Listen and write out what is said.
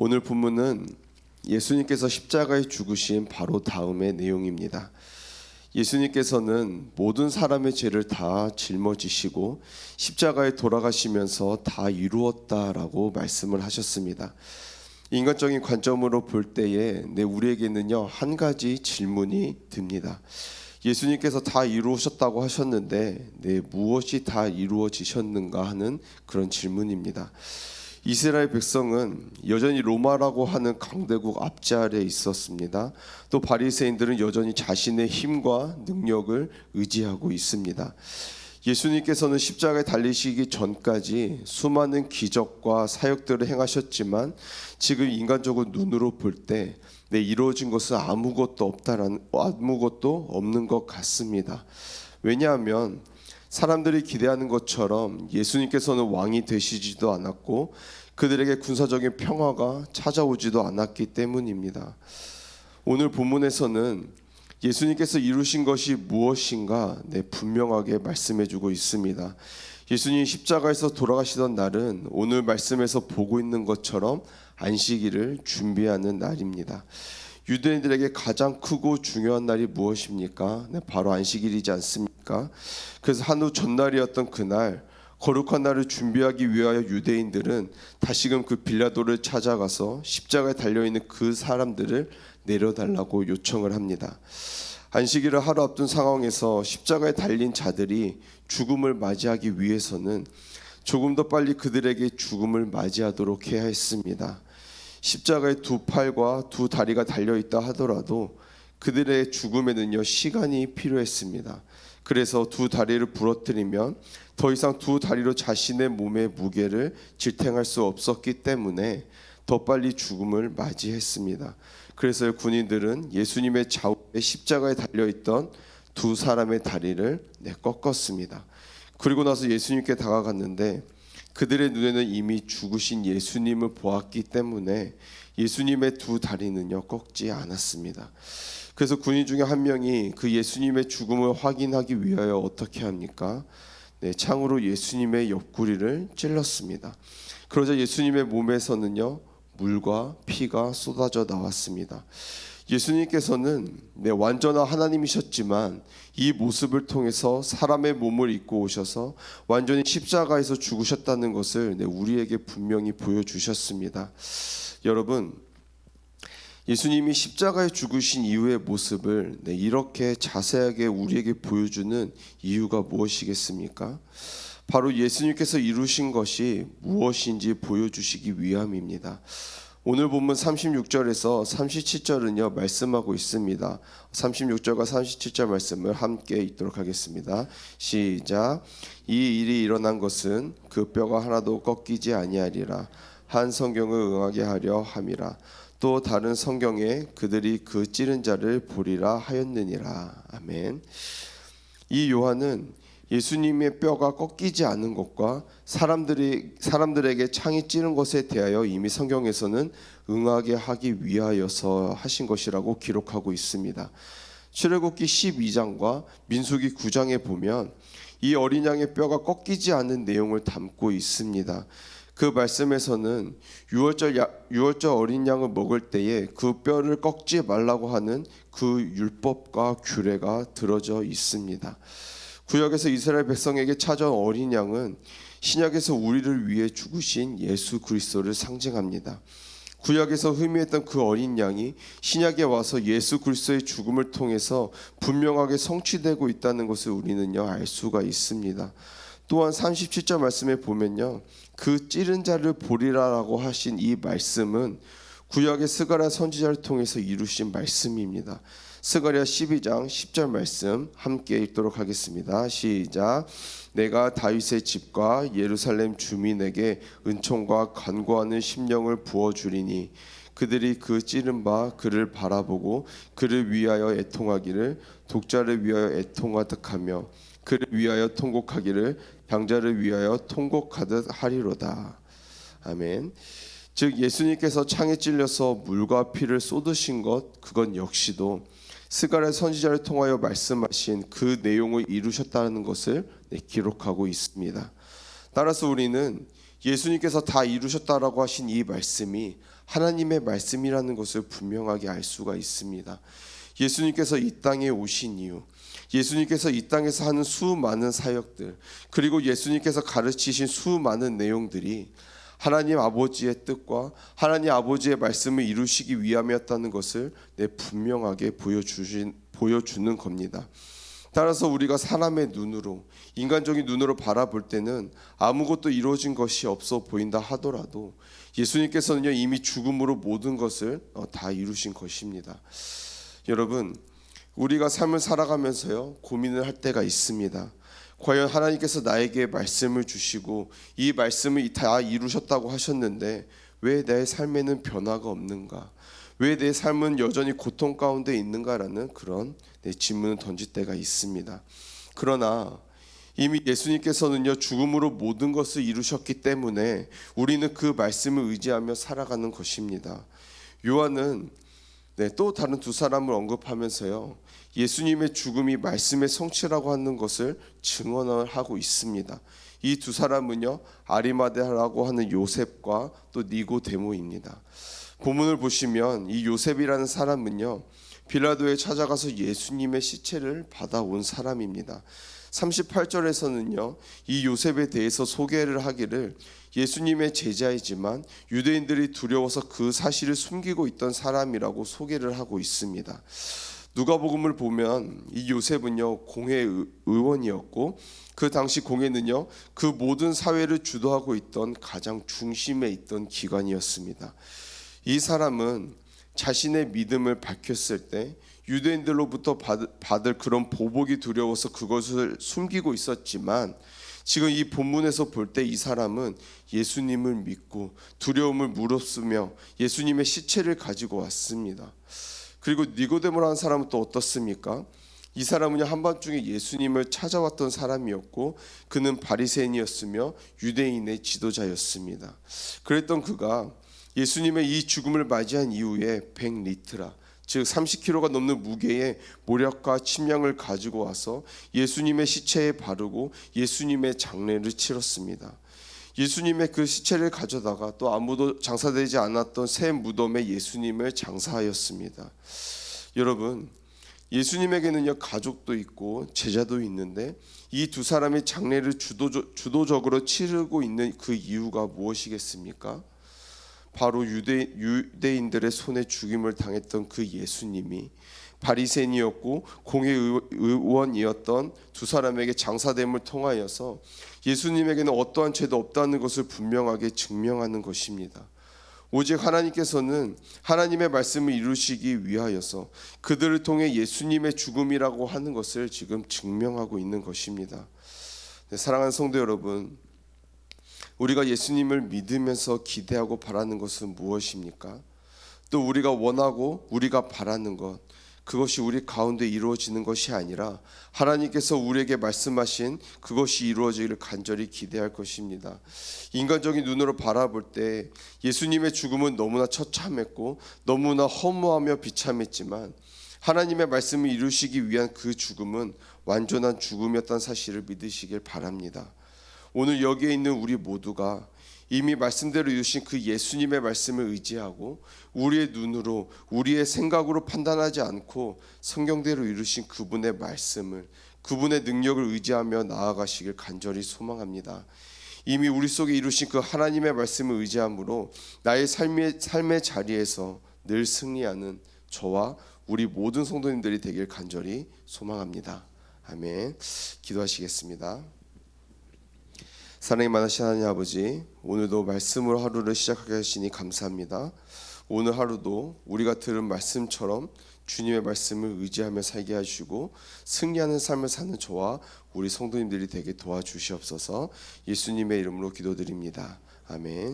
오늘 본문은 예수님께서 십자가에 죽으신 바로 다음의 내용입니다. 예수님께서는 모든 사람의 죄를 다 짊어지시고 십자가에 돌아가시면서 다 이루었다라고 말씀을 하셨습니다. 인간적인 관점으로 볼 때에 우리에게는요 한 가지 질문이 듭니다. 예수님께서 다 이루셨다고 하셨는데 무엇이 다 이루어지셨는가 하는 그런 질문입니다. 이스라엘 백성은 여전히 로마라고 하는 강대국 압제 아래에 있었습니다. 또 바리새인들은 여전히 자신의 힘과 능력을 의지하고 있습니다. 예수님께서는 십자가에 달리시기 전까지 수많은 기적과 사역들을 행하셨지만 지금 인간적으로 눈으로 볼 때 이루어진 것은 아무것도 없는 것 같습니다. 왜냐하면 사람들이 기대하는 것처럼 예수님께서는 왕이 되시지도 않았고 그들에게 군사적인 평화가 찾아오지도 않았기 때문입니다. 오늘 본문에서는 예수님께서 이루신 것이 무엇인가 분명하게 말씀해주고 있습니다. 예수님이 십자가에서 돌아가시던 날은 오늘 말씀에서 보고 있는 것처럼 안식일을 준비하는 날입니다. 유대인들에게 가장 크고 중요한 날이 무엇입니까? 바로 안식일이지 않습니까? 그래서 한우 전날이었던 그날 거룩한 날을 준비하기 위하여 유대인들은 다시금 그 빌라도를 찾아가서 십자가에 달려있는 그 사람들을 내려달라고 요청을 합니다. 안식일을 하루 앞둔 상황에서 십자가에 달린 자들이 죽음을 맞이하기 위해서는 조금 더 빨리 그들에게 죽음을 맞이하도록 해야 했습니다. 십자가에 두 팔과 두 다리가 달려있다 하더라도 그들의 죽음에는요 시간이 필요했습니다. 그래서 두 다리를 부러뜨리면 더 이상 두 다리로 자신의 몸의 무게를 지탱할 수 없었기 때문에 더 빨리 죽음을 맞이했습니다. 그래서 군인들은 예수님의 좌우에 십자가에 달려있던 두 사람의 다리를 꺾었습니다. 그리고 나서 예수님께 다가갔는데 그들의 눈에는 이미 죽으신 예수님을 보았기 때문에 예수님의 두 다리는요 꺾지 않았습니다. 그래서 군인 중에 한 명이 그 예수님의 죽음을 확인하기 위하여 어떻게 합니까? 창으로 예수님의 옆구리를 찔렀습니다. 그러자 예수님의 몸에서는요 물과 피가 쏟아져 나왔습니다. 예수님께서는 완전한 하나님이셨지만 이 모습을 통해서 사람의 몸을 입고 오셔서 완전히 십자가에서 죽으셨다는 것을 우리에게 분명히 보여주셨습니다. 여러분, 예수님이 십자가에 죽으신 이후의 모습을 이렇게 자세하게 우리에게 보여주는 이유가 무엇이겠습니까? 바로 예수님께서 이루신 것이 무엇인지 보여주시기 위함입니다. 오늘 본문 36절에서 37절은요 말씀하고 있습니다. 36절과 37절 말씀을 함께 읽도록 하겠습니다. 시작. 이 일이 일어난 것은 그 뼈가 하나도 꺾이지 아니하리라. 한 성경을 응하게 하려 함이라. 또 다른 성경에 그들이 그 찌른 자를 보리라 하였느니라. 아멘. 이 요한은 예수님의 뼈가 꺾이지 않은 것과 사람들에게 창이 찌른 것에 대하여 이미 성경에서는 응하게 하기 위하여서 하신 것이라고 기록하고 있습니다. 출애굽기 12장과 민수기 9장에 보면 이 어린 양의 뼈가 꺾이지 않은 내용을 담고 있습니다. 그 말씀에서는 유월절 어린 양을 먹을 때에 그 뼈를 꺾지 말라고 하는 그 율법과 규례가 들어져 있습니다. 구약에서 이스라엘 백성에게 찾아온 어린 양은 신약에서 우리를 위해 죽으신 예수 그리스도를 상징합니다. 구약에서 흠이했던 그 어린 양이 신약에 와서 예수 그리스도의 죽음을 통해서 분명하게 성취되고 있다는 것을 우리는요 알 수가 있습니다. 또한 37절 말씀에 보면요 그 찌른 자를 보리라라고 하신 이 말씀은 구약의 스가랴 선지자를 통해서 이루신 말씀입니다. 스가랴 12장 10절 말씀 함께 읽도록 하겠습니다. 시작. 내가 다윗의 집과 예루살렘 주민에게 은총과 간구하는 심령을 부어주리니 그들이 그 찌른 바 그를 바라보고 그를 위하여 애통하기를 독자를 위하여 애통하듯 하며 그를 위하여 통곡하기를 장자를 위하여 통곡하듯 하리로다. 아멘. 즉 예수님께서 창에 찔려서 물과 피를 쏟으신 것 그건 역시도 스가랴 선지자를 통하여 말씀하신 그 내용을 이루셨다는 것을 기록하고 있습니다. 따라서 우리는 예수님께서 다 이루셨다라고 하신 이 말씀이 하나님의 말씀이라는 것을 분명하게 알 수가 있습니다. 예수님께서 이 땅에 오신 이유, 예수님께서 이 땅에서 하는 수많은 사역들, 그리고 예수님께서 가르치신 수많은 내용들이 하나님 아버지의 뜻과 하나님 아버지의 말씀을 이루시기 위함이었다는 것을 분명하게 보여주는 겁니다. 따라서 우리가 사람의 눈으로, 인간적인 눈으로 바라볼 때는 아무것도 이루어진 것이 없어 보인다 하더라도 예수님께서는요, 이미 죽음으로 모든 것을 다 이루신 것입니다. 여러분, 우리가 삶을 살아가면서요, 고민을 할 때가 있습니다. 과연 하나님께서 나에게 말씀을 주시고 이 말씀을 다 이루셨다고 하셨는데 왜 내 삶에는 변화가 없는가? 왜 내 삶은 여전히 고통 가운데 있는가라는 그런 질문을 던질 때가 있습니다. 그러나 이미 예수님께서는요, 죽음으로 모든 것을 이루셨기 때문에 우리는 그 말씀을 의지하며 살아가는 것입니다. 요한은 또 다른 두 사람을 언급하면서요, 예수님의 죽음이 말씀의 성취라고 하는 것을 증언을 하고 있습니다. 이 두 사람은요, 아리마대라고 하는 요셉과 또 니고데모입니다. 본문을 보시면 이 요셉이라는 사람은요, 빌라도에 찾아가서 예수님의 시체를 받아온 사람입니다. 38절에서는요, 이 요셉에 대해서 소개를 하기를 예수님의 제자이지만 유대인들이 두려워서 그 사실을 숨기고 있던 사람이라고 소개를 하고 있습니다. 누가복음을 보면 이 요셉은요, 공회 의원이었고 그 당시 공회는요, 그 모든 사회를 주도하고 있던 가장 중심에 있던 기관이었습니다. 이 사람은 자신의 믿음을 밝혔을 때 유대인들로부터 받을 그런 보복이 두려워서 그것을 숨기고 있었지만, 지금 이 본문에서 볼 때 이 사람은 예수님을 믿고 두려움을 무릅쓰며 예수님의 시체를 가지고 왔습니다. 그리고 니고데모라는 사람은 또 어떻습니까? 이 사람은 한밤중에 예수님을 찾아왔던 사람이었고 그는 바리새인이었으며 유대인의 지도자였습니다. 그랬던 그가 예수님의 이 죽음을 맞이한 이후에 100리트라, 즉 30kg가 넘는 무게의 모략과 침량을 가지고 와서 예수님의 시체에 바르고 예수님의 장례를 치렀습니다. 예수님의 그 시체를 가져다가 또 아무도 장사되지 않았던 새 무덤에 예수님을 장사하였습니다. 여러분, 예수님에게는요, 가족도 있고 제자도 있는데 이 두 사람이 장례를 주도적으로 치르고 있는 그 이유가 무엇이겠습니까? 바로 유대인들의 손에 죽임을 당했던 그 예수님이 바리새인이었고 공회 의원이었던 두 사람에게 장사됨을 통하여서 예수님에게는 어떠한 죄도 없다는 것을 분명하게 증명하는 것입니다. 오직 하나님께서는 하나님의 말씀을 이루시기 위하여서 그들을 통해 예수님의 죽음이라고 하는 것을 지금 증명하고 있는 것입니다. 사랑하는 성도 여러분, 우리가 예수님을 믿으면서 기대하고 바라는 것은 무엇입니까? 또 우리가 원하고 우리가 바라는 것, 그것이 우리 가운데 이루어지는 것이 아니라 하나님께서 우리에게 말씀하신 그것이 이루어지기를 간절히 기대할 것입니다. 인간적인 눈으로 바라볼 때 예수님의 죽음은 너무나 처참했고 너무나 허무하며 비참했지만 하나님의 말씀을 이루시기 위한 그 죽음은 완전한 죽음이었다는 사실을 믿으시길 바랍니다. 오늘 여기에 있는 우리 모두가 이미 말씀대로 이루신 그 예수님의 말씀을 의지하고 우리의 눈으로 우리의 생각으로 판단하지 않고 성경대로 이루신 그분의 말씀을, 그분의 능력을 의지하며 나아가시길 간절히 소망합니다. 이미 우리 속에 이루신 그 하나님의 말씀을 의지함으로 나의 삶의 자리에서 늘 승리하는 저와 우리 모든 성도님들이 되길 간절히 소망합니다. 아멘. 기도하시겠습니다. 사랑이 많으신 하나님 아버지, 오늘도 말씀으로 하루를 시작하게 하시니 감사합니다. 오늘 하루도 우리가 들은 말씀처럼 주님의 말씀을 의지하며 살게 하시고 승리하는 삶을 사는 저와 우리 성도님들이 되게 도와주시옵소서. 예수님의 이름으로 기도드립니다. 아멘.